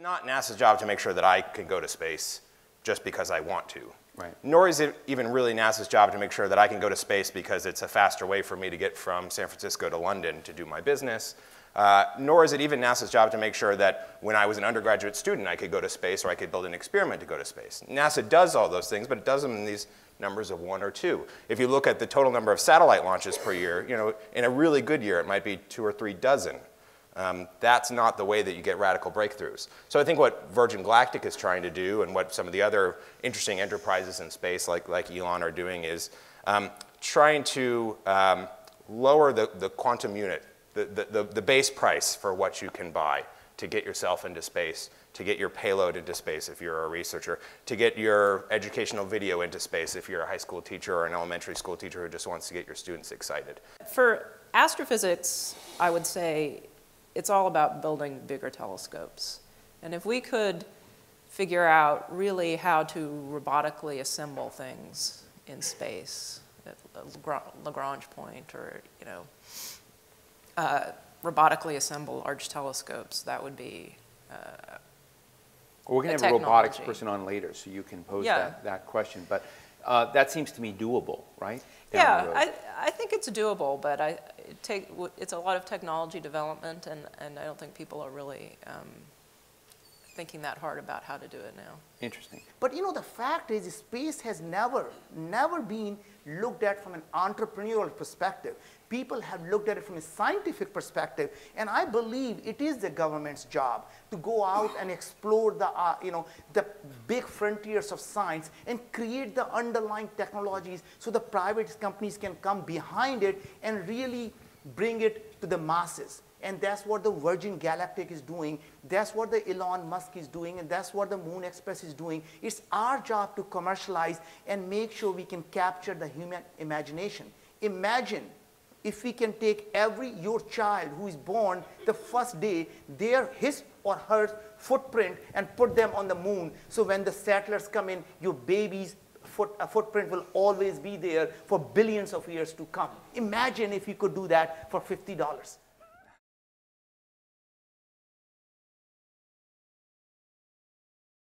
Not NASA's job to make sure that I can go to space just because I want to. Right. Nor is it even really NASA's job to make sure that I can go to space because it's a faster way for me to get from San Francisco to London to do my business. Nor is it even NASA's job to make sure that when I was an undergraduate student I could go to space or I could build an experiment to go to space. NASA does all those things, but it does them in these numbers of 1 or 2. If you look at the total number of satellite launches per year, in a really good year it might be 2 or 3 dozen. That's not the way that you get radical breakthroughs. So I think what Virgin Galactic is trying to do and what some of the other interesting enterprises in space like Elon are doing is trying to lower the quantum unit, the base price for what you can buy to get yourself into space, to get your payload into space if you're a researcher, to get your educational video into space if you're a high school teacher or an elementary school teacher who just wants to get your students excited. For astrophysics, I would say it's all about building bigger telescopes. And if we could figure out really how to robotically assemble things in space at Lagrange point or, robotically assemble large telescopes, that would be well, we're going to have a robotics person on later, so you can pose that question. But that seems to me doable, right? Yeah, I think it's doable, but it's a lot of technology development, and I don't think people are really thinking that hard about how to do it now. Interesting. But the fact is space has never been looked at from an entrepreneurial perspective. People have looked at it from a scientific perspective, and I believe it is the government's job to go out and explore the big frontiers of science and create the underlying technologies so the private companies can come behind it and really bring it to the masses. And that's what the Virgin Galactic is doing. That's what the Elon Musk is doing. And that's what the Moon Express is doing. It's our job to commercialize and make sure we can capture the human imagination. Imagine if we can take your child who is born the first day, his or her footprint, and put them on the moon. So when the settlers come in, your baby's footprint will always be there for billions of years to come. Imagine if you could do that for $50.